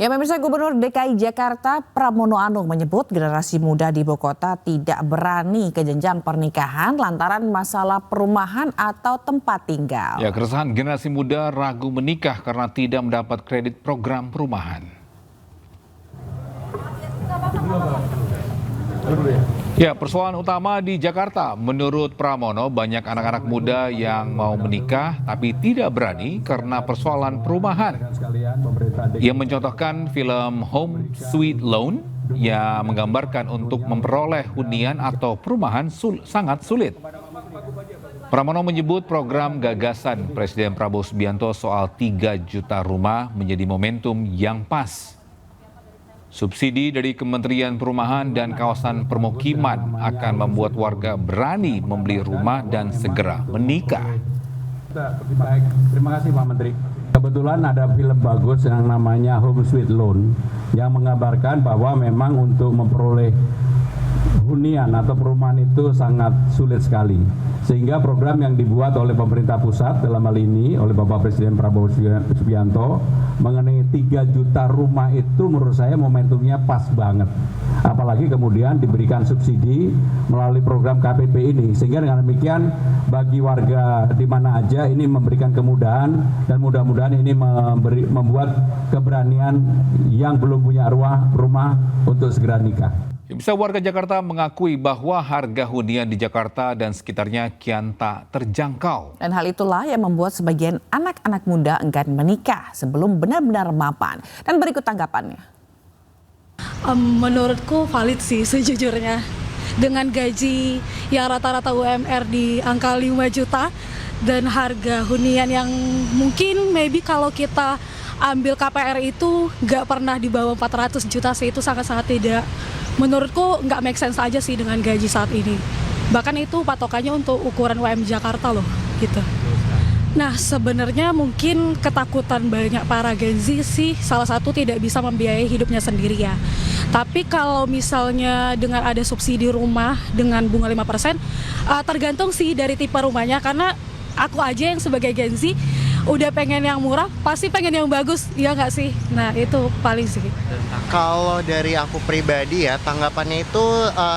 Ya, pemirsa, Gubernur DKI Jakarta Pramono Anung menyebut generasi muda di ibu kota tidak berani ke jenjang pernikahan lantaran masalah perumahan atau tempat tinggal. Ya, keresahan generasi muda ragu menikah karena tidak mendapat kredit program perumahan. Ya, persoalan utama di Jakarta, menurut Pramono, banyak anak-anak muda yang mau menikah tapi tidak berani karena persoalan perumahan. Ia mencontohkan film Home Sweet Loan yang menggambarkan untuk memperoleh hunian atau perumahan sangat sulit. Pramono menyebut program gagasan Presiden Prabowo Subianto soal 3 juta rumah menjadi momentum yang pas. Subsidi dari Kementerian Perumahan dan Kawasan Permukiman akan membuat warga berani membeli rumah dan segera menikah. Baik, terima kasih Pak Menteri. Kebetulan ada film bagus yang namanya Home Sweet Loan yang menggambarkan bahwa memang untuk memperoleh hunian atau perumahan itu sangat sulit sekali. Sehingga program yang dibuat oleh pemerintah pusat dalam hal ini oleh Bapak Presiden Prabowo Subianto mengenai 3 juta rumah itu menurut saya momentumnya pas banget. Apalagi kemudian diberikan subsidi melalui program KPP ini. Sehingga dengan demikian bagi warga di mana aja ini memberikan kemudahan dan mudah-mudahan ini membuat keberanian yang belum punya rumah untuk segera nikah. Bisa warga Jakarta mengakui bahwa harga hunian di Jakarta dan sekitarnya kian tak terjangkau. Dan hal itulah yang membuat sebagian anak-anak muda enggan menikah sebelum benar-benar mapan. Dan berikut tanggapannya. Menurutku valid sih sejujurnya. Dengan gaji yang rata-rata UMR di angka 5 juta dan harga hunian yang mungkin maybe kalau kita ambil KPR itu nggak pernah di bawah 400 juta sih, itu sangat-sangat tidak. Menurutku nggak make sense aja sih dengan gaji saat ini. Bahkan itu patokannya untuk ukuran UMR Jakarta loh, gitu. Nah, sebenarnya mungkin ketakutan banyak para Gen Z sih salah satu tidak bisa membiayai hidupnya sendiri ya. Tapi kalau misalnya dengan ada subsidi rumah dengan bunga 5%, tergantung sih dari tipe rumahnya, karena aku aja yang sebagai Gen Z udah pengen yang murah, pasti pengen yang bagus, ya nggak sih? Nah, itu paling sih. Kalau dari aku pribadi ya, tanggapannya itu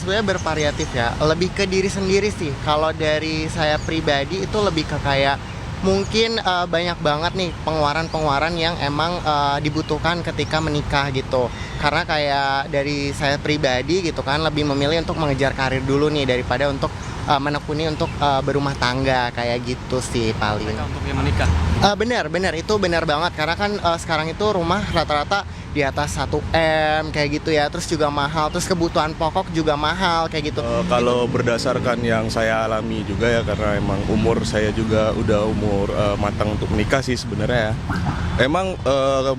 sebenarnya bervariatif ya. Lebih ke diri sendiri sih. Kalau dari saya pribadi itu lebih ke kayak mungkin banyak banget nih pengeluaran-pengeluaran yang emang dibutuhkan ketika menikah gitu. Karena kayak dari saya pribadi gitu kan, lebih memilih untuk mengejar karir dulu nih daripada untuk menekuni untuk berumah tangga kayak gitu sih paling. Untuk yang menikah? Benar itu benar banget, karena kan sekarang itu rumah rata-rata di atas 1M kayak gitu ya, terus juga mahal, terus kebutuhan pokok juga mahal kayak gitu. Kalau berdasarkan yang saya alami juga ya, karena emang umur saya juga udah umur matang untuk menikah sih sebenarnya ya. Emang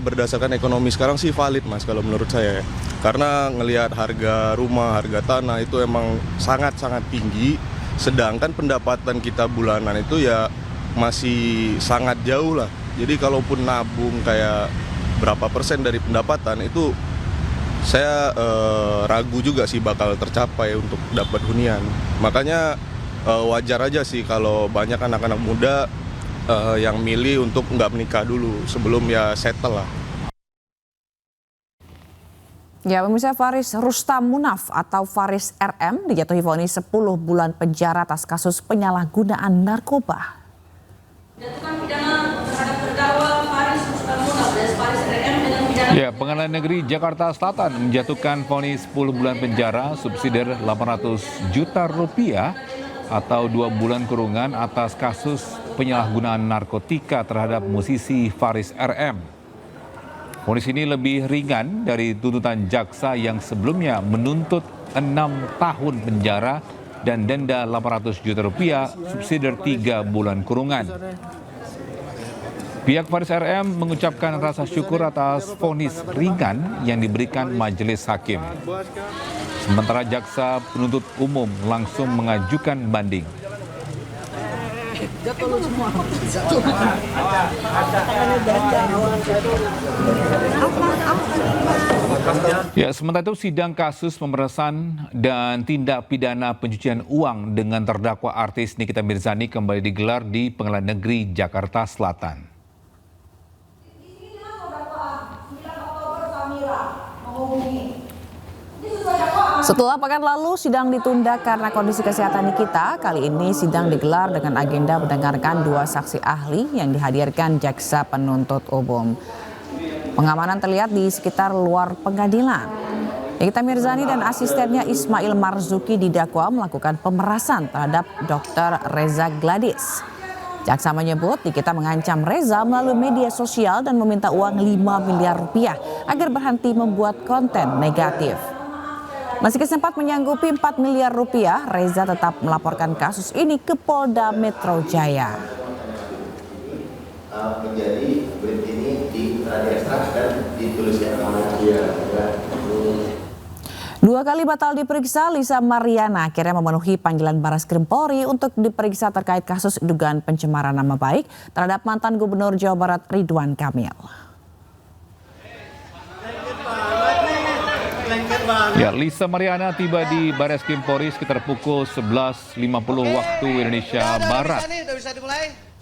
berdasarkan ekonomi sekarang sih valid Mas kalau menurut saya ya. Karena ngelihat harga rumah, harga tanah itu emang sangat-sangat tinggi. Sedangkan pendapatan kita bulanan itu ya masih sangat jauh lah. Jadi kalaupun nabung kayak berapa persen dari pendapatan itu saya ragu juga sih bakal tercapai untuk dapat hunian. Makanya wajar aja sih kalau banyak anak-anak muda yang milih untuk nggak menikah dulu sebelum ya settle lah. Ya, pemirsa, Faris Rustam Munaf atau Faris RM dijatuhi vonis 10 bulan penjara atas kasus penyalahgunaan narkoba. Jatuhkan pidana terhadap terdakwa Faris Rustam Munaf dan Faris RM dengan pidana. Ya, Pengadilan Negeri Jakarta Selatan menjatuhkan vonis 10 bulan penjara subsidiar 800 juta rupiah atau 2 bulan kurungan atas kasus penyalahgunaan narkotika terhadap musisi Faris RM. Vonis ini lebih ringan dari tuntutan jaksa yang sebelumnya menuntut 6 tahun penjara dan denda 800 juta rupiah subsidiar 3 bulan kurungan. Pihak Faris RM mengucapkan rasa syukur atas vonis ringan yang diberikan majelis hakim. Sementara jaksa penuntut umum langsung mengajukan banding. Ya, sementara itu sidang kasus pemerasan dan tindak pidana pencucian uang dengan terdakwa artis Nikita Mirzani kembali digelar di Pengadilan Negeri Jakarta Selatan. Setelah pekan lalu sidang ditunda karena kondisi kesehatan Nikita, kali ini sidang digelar dengan agenda mendengarkan 2 saksi ahli yang dihadirkan jaksa penuntut umum. Pengamanan terlihat di sekitar luar pengadilan. Nikita Mirzani dan asistennya Ismail Marzuki didakwa melakukan pemerasan terhadap Dr. Reza Gladys. Jaksa menyebut Nikita mengancam Reza melalui media sosial dan meminta uang 5 miliar rupiah agar berhenti membuat konten negatif. Meski sempat menyanggupi 4 miliar rupiah, Reza tetap melaporkan kasus ini ke Polda Metro Jaya. Menjadi berita ini di radio ekstrak dan dituliskan oleh dia. 2 kali batal diperiksa, Lisa Mariana akhirnya memenuhi panggilan Barreskrim Polri untuk diperiksa terkait kasus dugaan pencemaran nama baik terhadap mantan Gubernur Jawa Barat Ridwan Kamil. Ya, Lisa Mariana tiba di Barreskrim Polri sekitar pukul 11.50 waktu Indonesia Barat.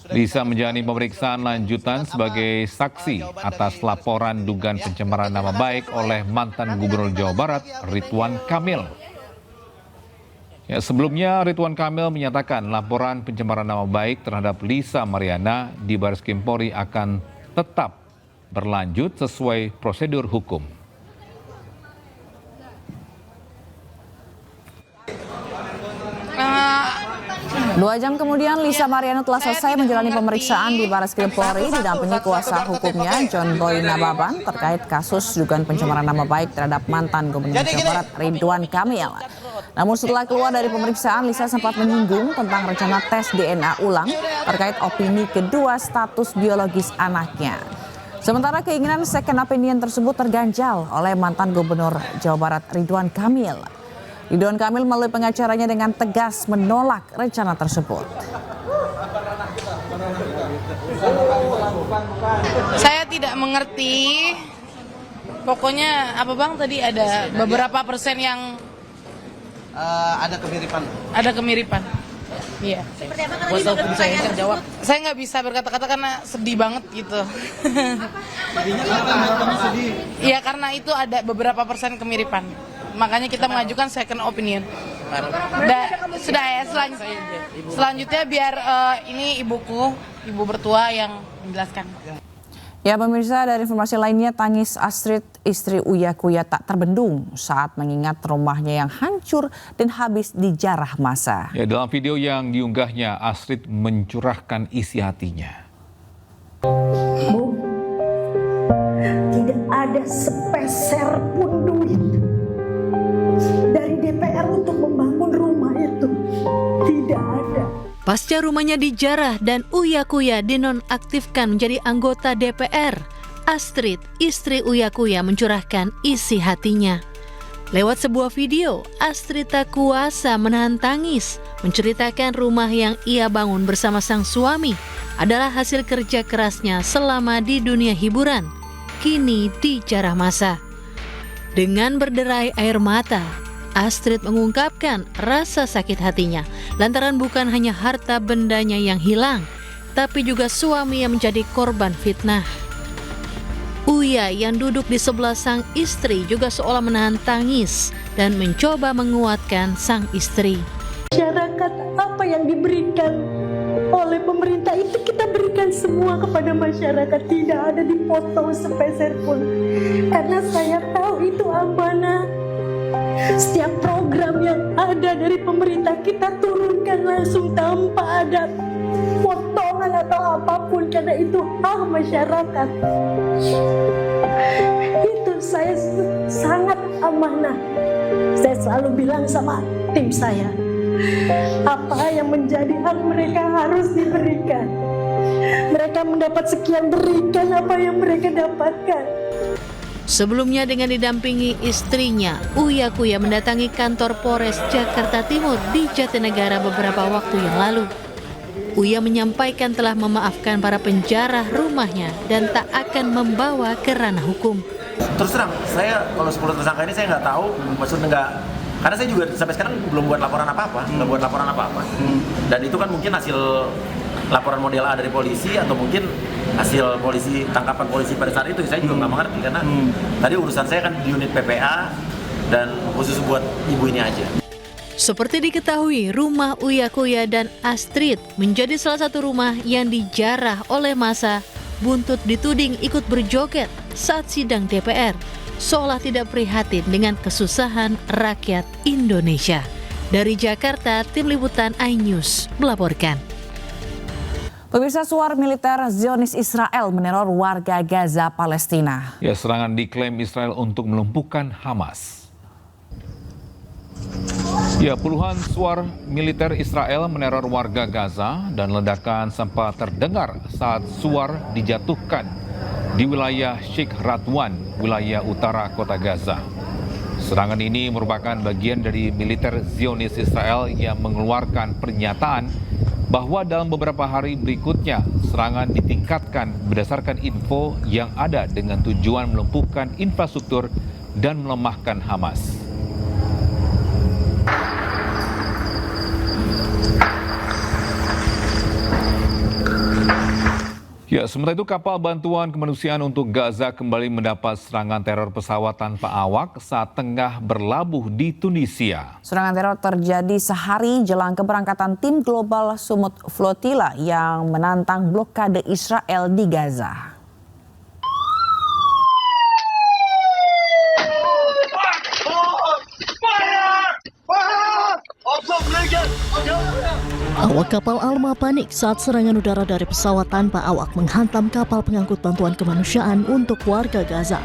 Lisa menjalani pemeriksaan lanjutan sebagai saksi atas laporan dugaan pencemaran nama baik oleh mantan Gubernur Jawa Barat Ridwan Kamil. Ya, sebelumnya Ridwan Kamil menyatakan laporan pencemaran nama baik terhadap Lisa Mariana di Barreskrim Polri akan tetap berlanjut sesuai prosedur hukum. 2 jam kemudian Lisa Mariana telah selesai menjalani pemeriksaan di Barreskrim Polri didampingi kuasa hukumnya John Boy Nababan terkait kasus dugaan pencemaran nama baik terhadap mantan Gubernur Jawa Barat Ridwan Kamil. Namun setelah keluar dari pemeriksaan, Lisa sempat menyinggung tentang rencana tes DNA ulang terkait opini kedua status biologis anaknya. Sementara keinginan second opinion tersebut terganjal oleh mantan Gubernur Jawa Barat Ridwan Kamil. Ridwan Kamil melalui pengacaranya dengan tegas menolak rencana tersebut. Saya tidak mengerti. Pokoknya apa Bang tadi ada beberapa persen yang ada kemiripan. Ada kemiripan. Iya. Seperti apa kalau bisa jawab? Saya nggak bisa berkata-kata karena sedih banget gitu. Iya karena itu ada beberapa persen kemiripan. Makanya kita mengajukan second opinion. Sudah ya selanjutnya biar ini ibu bertua yang menjelaskan. Ya pemirsa, dari informasi lainnya tangis Astrid istri Uya Kuya tak terbendung saat mengingat rumahnya yang hancur dan habis dijarah massa. Ya, dalam video yang diunggahnya Astrid mencurahkan isi hatinya. Bu, tidak ada sepeser pun duit dari DPR untuk membangun rumah itu. Tidak ada. Pasca rumahnya dijarah dan Uya Kuya dinonaktifkan menjadi anggota DPR, Astrid, istri Uya Kuya mencurahkan isi hatinya. Lewat sebuah video, Astrid tak kuasa menahan tangis, menceritakan rumah yang ia bangun bersama sang suami adalah hasil kerja kerasnya selama di dunia hiburan, kini dijarah massa. Dengan berderai air mata, Astrid mengungkapkan rasa sakit hatinya lantaran bukan hanya harta bendanya yang hilang, tapi juga suami yang menjadi korban fitnah. Uya yang duduk di sebelah sang istri juga seolah menahan tangis dan mencoba menguatkan sang istri. Masyarakat apa yang diberikan oleh pemerintah itu kita berikan semua kepada masyarakat, tidak ada dipotong sepeser pun. Karena saya tahu itu amanah. Setiap program yang ada dari pemerintah kita turunkan langsung tanpa ada potongan atau apapun karena itu hak masyarakat. Itu saya sangat amanah. Saya selalu bilang sama tim saya, apa yang menjadi hak mereka harus diberikan. Mereka mendapat sekian, berikan apa yang mereka dapatkan. Sebelumnya dengan didampingi istrinya, Uya Kuya mendatangi kantor Polres Jakarta Timur di Jatinegara beberapa waktu yang lalu. Uya menyampaikan telah memaafkan para penjarah rumahnya dan tak akan membawa ke ranah hukum. Terus terang, saya kalau 10 tersangka ini saya nggak tahu, maksudnya nggak, karena saya juga sampai sekarang belum buat laporan apa-apa, Dan itu kan mungkin hasil laporan model A dari polisi atau mungkin hasil tangkapan polisi pada saat itu. Saya juga nggak mengerti karena tadi urusan saya kan di unit PPA dan khusus buat ibu ini aja. Seperti diketahui, rumah Uya Kuya dan Astrid menjadi salah satu rumah yang dijarah oleh massa buntut dituding ikut berjoget saat sidang DPR, seolah tidak prihatin dengan kesusahan rakyat Indonesia. Dari Jakarta, Tim Liputan iNews melaporkan. Pemirsa, suar militer Zionis Israel meneror warga Gaza, Palestina. Ya, serangan diklaim Israel untuk melumpuhkan Hamas. Ya, puluhan suar militer Israel meneror warga Gaza dan ledakan sempat terdengar saat suar dijatuhkan di wilayah Sheikh Radwan, wilayah utara kota Gaza. Serangan ini merupakan bagian dari militer Zionis Israel yang mengeluarkan pernyataan bahwa dalam beberapa hari berikutnya serangan ditingkatkan berdasarkan info yang ada dengan tujuan melumpuhkan infrastruktur dan melemahkan Hamas. Ya, sementara itu kapal bantuan kemanusiaan untuk Gaza kembali mendapat serangan teror pesawat tanpa awak saat tengah berlabuh di Tunisia. Serangan teror terjadi sehari jelang keberangkatan tim Global Summit Flotilla yang menantang blokade Israel di Gaza. Awak kapal Alma panik saat serangan udara dari pesawat tanpa awak menghantam kapal pengangkut bantuan kemanusiaan untuk warga Gaza.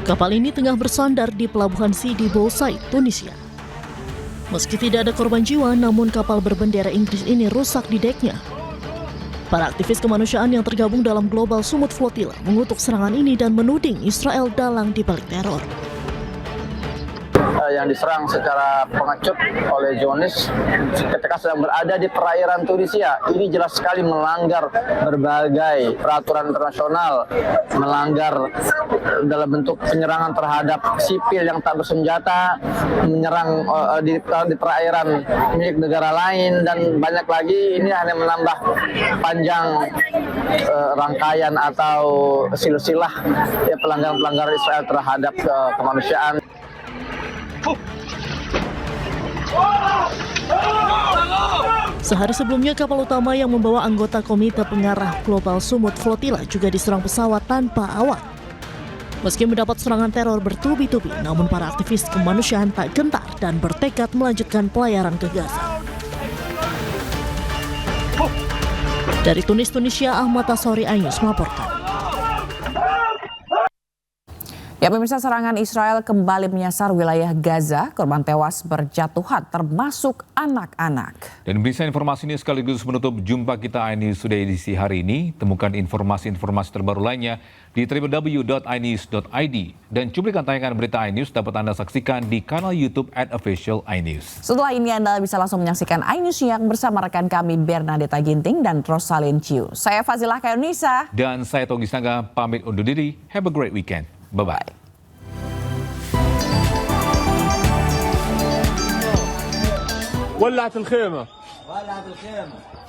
Kapal ini tengah bersandar di pelabuhan Sidi Bou Said, Tunisia. Meski tidak ada korban jiwa, namun kapal berbendera Inggris ini rusak di deknya. Para aktivis kemanusiaan yang tergabung dalam Global Summit Flotilla mengutuk serangan ini dan menuding Israel dalang di balik teror. Yang diserang secara pengecut oleh Zionis ketika sedang berada di perairan Tunisia. Ini jelas sekali melanggar berbagai peraturan internasional, melanggar dalam bentuk penyerangan terhadap sipil yang tak bersenjata, menyerang di perairan milik negara lain, dan banyak lagi. Ini hanya menambah panjang rangkaian atau silsilah pelanggaran-pelanggaran Israel terhadap kemanusiaan. Sehari sebelumnya, kapal utama yang membawa anggota komite pengarah Global Summit Flotilla juga diserang pesawat tanpa awak. Meski mendapat serangan teror bertubi-tubi, namun para aktivis kemanusiaan tak gentar dan bertekad melanjutkan pelayaran ke Gaza. Dari Tunisia, Ahmad Tasori, iNews melaporkan. Ya, pemirsa, serangan Israel kembali menyasar wilayah Gaza. Korban tewas berjatuhan, termasuk anak-anak. Dan bisa informasi ini sekaligus menutup jumpa kita iNews Today edisi hari ini. Temukan informasi-informasi terbaru lainnya di www.inews.id. Dan cuplikan tayangan berita iNews dapat Anda saksikan di kanal YouTube @official iNews. Setelah ini Anda bisa langsung menyaksikan iNews yang bersama rekan kami Bernadetta Ginting dan Rosalyn Chiu. Saya Fazilah Kayunisa. Dan saya Togi Sangga pamit undur diri. Have a great weekend. Bye-bye.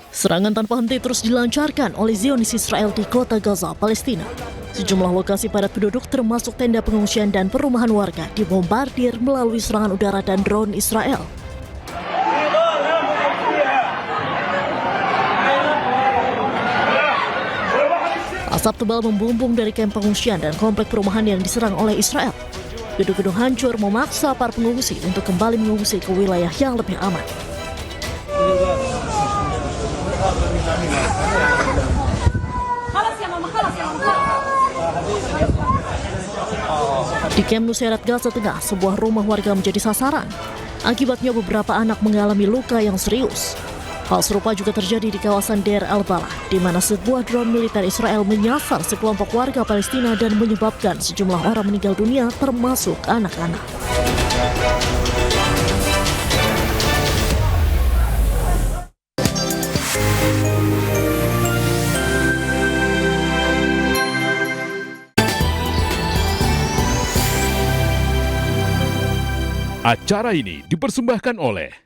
Serangan tanpa henti terus dilancarkan oleh Zionis Israel di kota Gaza, Palestina. Sejumlah lokasi padat penduduk termasuk tenda pengungsian dan perumahan warga dibombardir melalui serangan udara dan drone Israel. Asap tebal membumbung dari kamp pengungsian dan komplek perumahan yang diserang oleh Israel. Gedung-gedung hancur memaksa para pengungsi untuk kembali mengungsi ke wilayah yang lebih aman. Di kamp Nusairat Gaza Tengah, sebuah rumah warga menjadi sasaran. Akibatnya beberapa anak mengalami luka yang serius. Hal serupa juga terjadi di kawasan Deir al-Balah, di mana sebuah drone militer Israel menyasar sekelompok warga Palestina dan menyebabkan sejumlah orang meninggal dunia, termasuk anak-anak. Acara ini dipersembahkan oleh